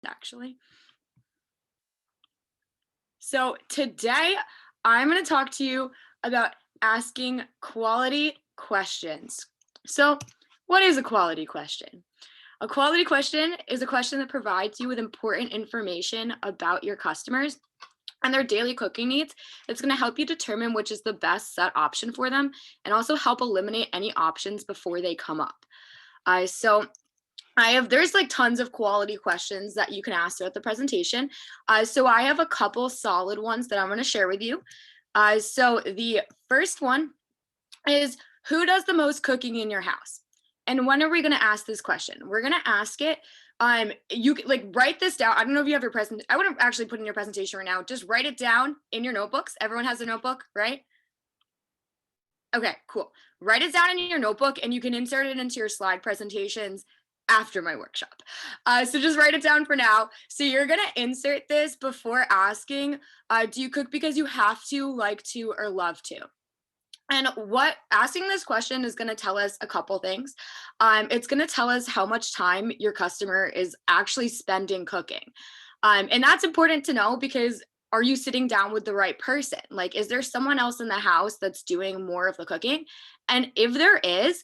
actually. So today I'm going to talk to you about asking quality questions. So, what is a quality question? A quality question is a question that provides you with important information about your customers and their daily cooking needs. It's going to help you determine which is the best set option for them and also help eliminate any options before they come up. So there's like tons of quality questions that you can ask throughout the presentation. So I have a couple solid ones that I'm going to share with you. So the first one is, who does the most cooking in your house? And when are we going to ask this question? We're going to ask it. You like write this down. I don't know if you have your present. I wouldn't actually put in your presentation right now. Just write it down in your notebooks. Everyone has a notebook, right? Okay, cool. Write it down in your notebook and you can insert it into your slide presentations after my workshop. So just write it down for now. So you're gonna insert this before asking, do you cook because you have to, like to, or love to? And what asking this question is going to tell us a couple things. It's going to tell us how much time your customer is actually spending cooking. And that's important to know because are you sitting down with the right person? Like, is there someone else in the house that's doing more of the cooking? And if there is,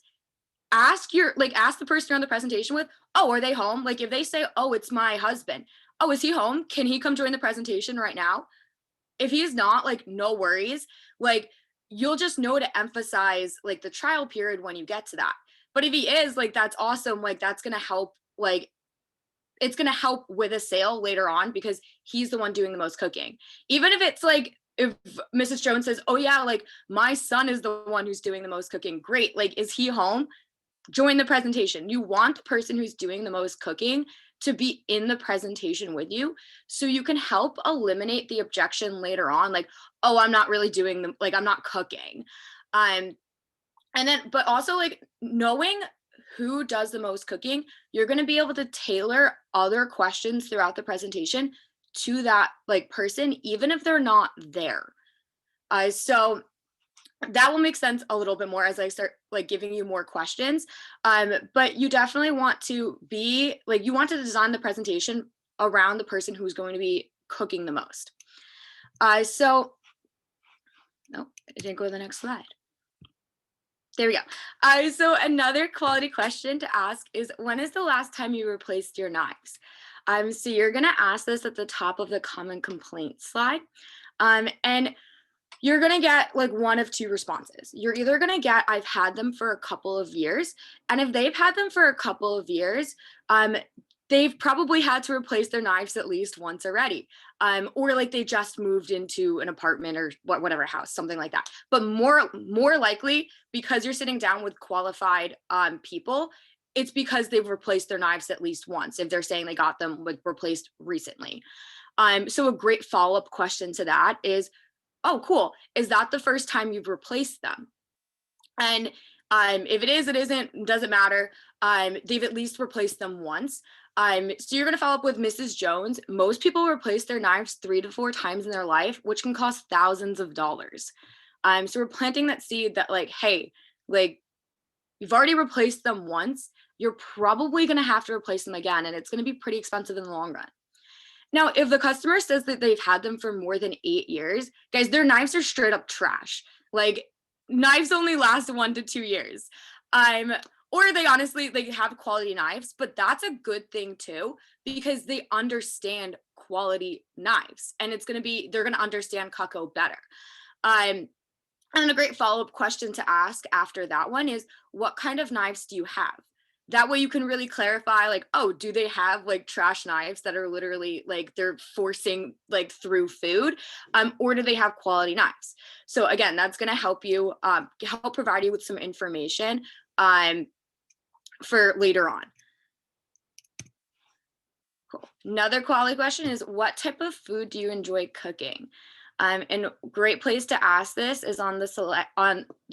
ask the person you're on the presentation with, oh, are they home? Like, if they say, oh, it's my husband. Oh, is he home? Can he come join the presentation right now? If he's not, like, no worries. Like, you'll just know to emphasize like the trial period when you get to that. But if he is, like, that's awesome. Like, that's going to help, like, it's going to help with a sale later on because he's the one doing the most cooking. Even if it's like, if Mrs. Jones says, oh yeah, like my son is the one who's doing the most cooking, great. Like, is he home? Join the presentation. You want the person who's doing the most cooking to be in the presentation with you so you can help eliminate the objection later on, like, oh, I'm not really doing the, like, I'm not cooking. um and then, but also, like, knowing who does the most cooking, you're going to be able to tailor other questions throughout the presentation to that, like, person, even if they're not there. So that will make sense a little bit more as I start, like, giving you more questions. But you definitely want to be like, you want to design the presentation around the person who's going to be cooking the most. So no, I didn't go to the next slide. There we go. So another quality question to ask is, when is the last time you replaced your knives? So you're gonna ask this at the top of the common complaint slide. And you're going to get like one of two responses. You're either going to get, I've had them for a couple of years. And if they've had them for a couple of years, they've probably had to replace their knives at least once already. Or like they just moved into an apartment or whatever house, something like that. But more likely, because you're sitting down with qualified people, it's because they've replaced their knives at least once if they're saying they got them like replaced recently. So a great follow-up question to that is, oh, cool. Is that the first time you've replaced them? And if it is, it isn't, doesn't matter. They've at least replaced them once. So you're going to follow up with Mrs. Jones. Most people replace their knives 3 to 4 times in their life, which can cost thousands of dollars. So we're planting that seed that, like, hey, like, you've already replaced them once. You're probably going to have to replace them again, and it's going to be pretty expensive in the long run. Now, if the customer says that they've had them for more than 8 years, guys, their knives are straight up trash. Like, knives only last 1 to 2 years. Or they honestly, they have quality knives, but that's a good thing too, because they understand quality knives and they're gonna understand Cutco better. Um, and a great follow-up question to ask after that one is, what kind of knives do you have? That way you can really clarify, like, oh, do they have like trash knives that are literally like they're forcing like through food, or do they have quality knives? So again, that's going to help you help provide you with some information for later on. Cool. Another quality question is, what type of food do you enjoy cooking? And great place to ask this is on the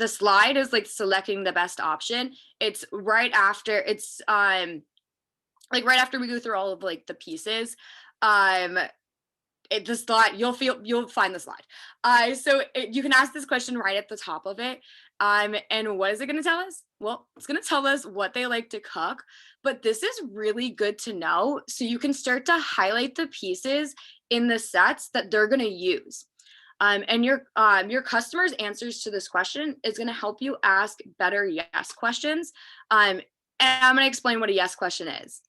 slide is like selecting the best option. It's right after like right after we go through all of like the pieces. Um the slide, you'll find the slide. You can ask this question right at the top of it. And what is it going to tell us? Well, it's going to tell us what they like to cook, but this is really good to know so you can start to highlight the pieces in the sets that they're going to use. And your customers' answers to this question is going to help you ask better yes questions. And I'm going to explain what a yes question is.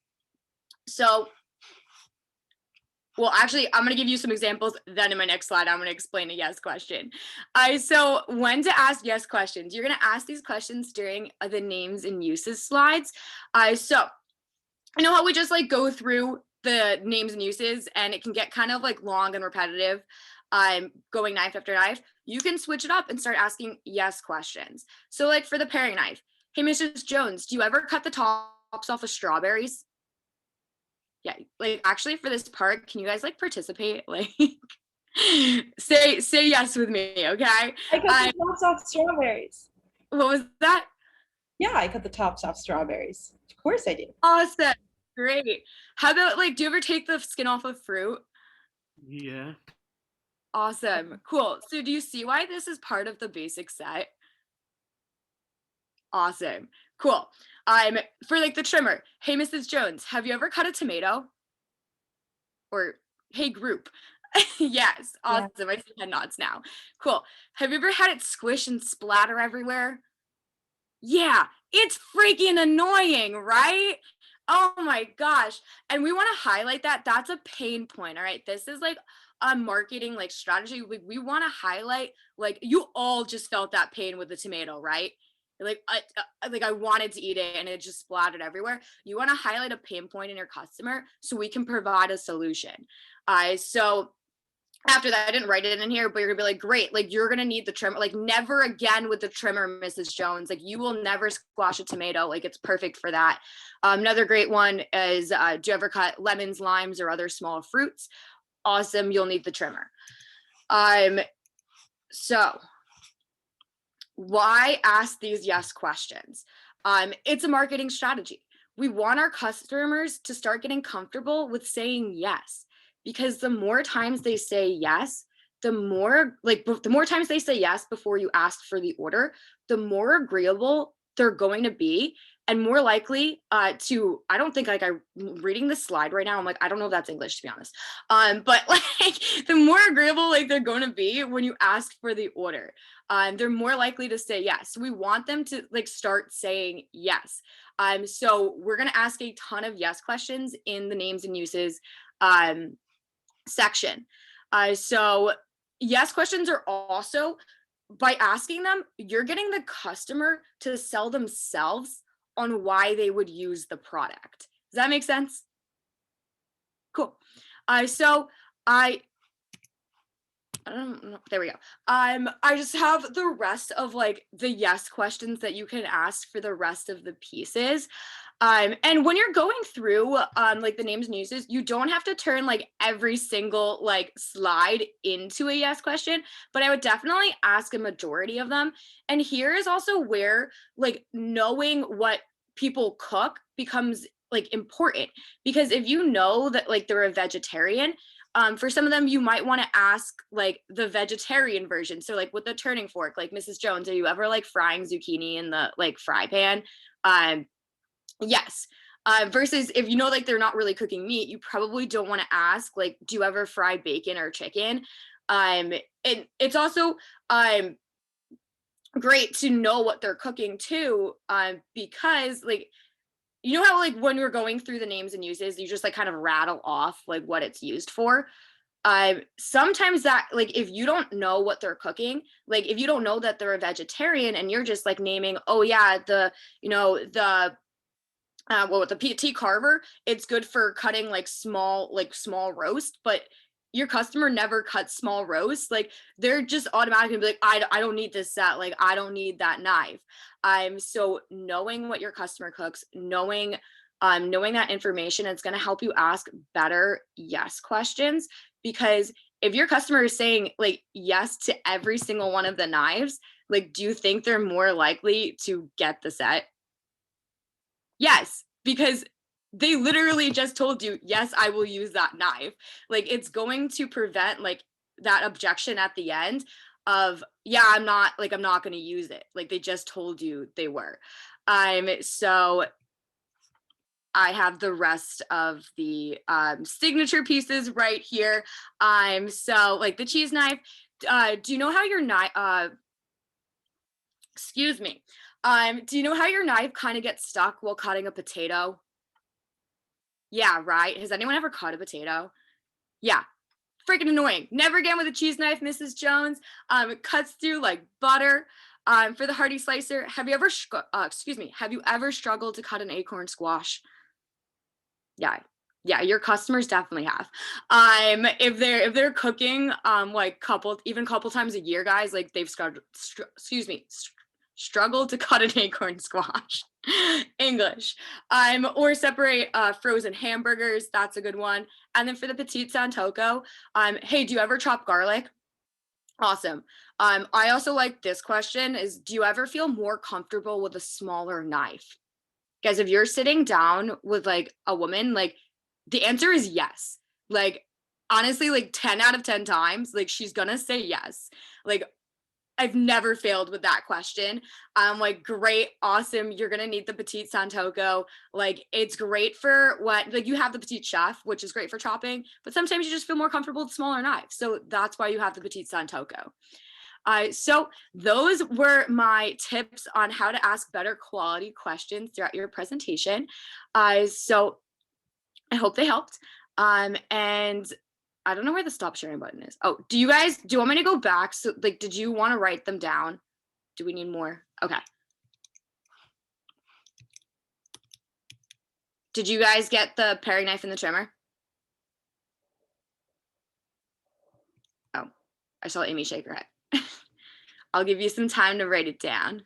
So, well, actually, I'm going to give you some examples. Then in my next slide, I'm going to explain a yes question. So when to ask yes questions, you're going to ask these questions during the names and uses slides. So you know how we just like go through the names and uses and it can get kind of like long and repetitive, going knife after knife. You can switch it up and start asking yes questions. So like for the paring knife, hey, Mrs. Jones, do you ever cut the tops off of strawberries? Yeah, like actually for this part, can you guys like participate? Like say yes with me, okay? I cut the tops off strawberries. What was that? Yeah, I cut the tops off strawberries. Of course I do. Awesome. Great. How about like do you ever take the skin off of fruit? Yeah. Awesome. Cool. So do you see why this is part of the basic set? Awesome. Cool. For like the trimmer, hey, Mrs. Jones, have you ever cut a tomato? Or hey, group. Yes. Awesome. Yeah. I see head nods now. Cool. Have you ever had it squish and splatter everywhere? Yeah, it's freaking annoying, right? Oh my gosh. And we want to highlight that. That's a pain point. All right. This is like a marketing like strategy. We want to highlight, like, you all just felt that pain with the tomato, right? Like I wanted to eat it and it just splattered everywhere. You want to highlight a pain point in your customer so we can provide a solution. So after that, I didn't write it in here, but you're gonna be like, great, like you're gonna need the trimmer, like never again with the trimmer, Mrs. Jones, like you will never squash a tomato, like it's perfect for that. Another great one is, do you ever cut lemons, limes, or other small fruits? Awesome, you'll need the trimmer. So why ask these yes questions? It's a marketing strategy. We want our customers to start getting comfortable with saying yes, because the more times they say yes, the more times they say yes before you ask for the order, the more agreeable they're going to be and more likely to, I don't think, like, I'm reading this slide right now, I'm like, I don't know if that's English, to be honest. But like the more agreeable like they're going to be when you ask for the order, they're more likely to say yes. We want them to like start saying yes. So we're going to ask a ton of yes questions in the names and uses section. So yes questions are also, by asking them, you're getting the customer to sell themselves on why they would use the product. Does that make sense? Cool. So I don't know, there we go. I just have the rest of like the yes questions that you can ask for the rest of the pieces. And when you're going through like the names and uses, you don't have to turn like every single like slide into a yes question, but I would definitely ask a majority of them. And here is also where like knowing what people cook becomes like important, because if you know that like they're a vegetarian, for some of them, you might want to ask like the vegetarian version. So like with the turning fork, like Mrs. Jones, are you ever like frying zucchini in the like fry pan? Yes. Versus if you know like they're not really cooking meat, you probably don't want to ask like, do you ever fry bacon or chicken? And it's also great to know what they're cooking too, because like, you know how like when we're going through the names and uses, you just like kind of rattle off like what it's used for. Sometimes that, like, if you don't know what they're cooking, like if you don't know that they're a vegetarian and you're just like naming, oh yeah, the, you know, the with the PT carver, it's good for cutting like small roast, but your customer never cuts small roast. Like they're just automatically be like, I don't need this set. Like I don't need that knife. So knowing what your customer cooks, knowing that information, it's going to help you ask better yes questions, because if your customer is saying like yes to every single one of the knives, like, do you think they're more likely to get the set? Yes, because they literally just told you, yes, I will use that knife. Like it's going to prevent like that objection at the end of, yeah, I'm not going to use it. Like they just told you they were. So I have the rest of the signature pieces right here. So like the cheese knife, do you know how your knife, excuse me. Do you know how your knife kind of gets stuck while cutting a potato? Yeah, right. Has anyone ever cut a potato? Yeah, freaking annoying. Never again with a cheese knife, Mrs. Jones. It cuts through like butter. For the hearty slicer, have you ever, have you ever struggled to cut an acorn squash? Yeah, yeah, your customers definitely have. If they're cooking, like couple times a year, guys, like they've struggled to cut an acorn squash. English. Or separate frozen hamburgers. That's a good one. And then for the petite santoco, hey, do you ever chop garlic? Awesome. I also like this question is, do you ever feel more comfortable with a smaller knife? Guys, if you're sitting down with like a woman, like the answer is yes. Like honestly, like 10 out of 10 times, like she's gonna say yes. Like I've never failed with that question. I'm like, great, awesome. You're gonna need the petite santoco. Like, it's great for what, like, you have the petite chef, which is great for chopping, but sometimes you just feel more comfortable with smaller knives. So that's why you have the petite santoco. So those were my tips on how to ask better quality questions throughout your presentation. So I hope they helped. And I don't know where the stop sharing button is. Oh, do you want me to go back? So like, did you want to write them down? Do we need more? Okay. Did you guys get the paring knife and the trimmer? Oh, I saw Amy shake her head. I'll give you some time to write it down.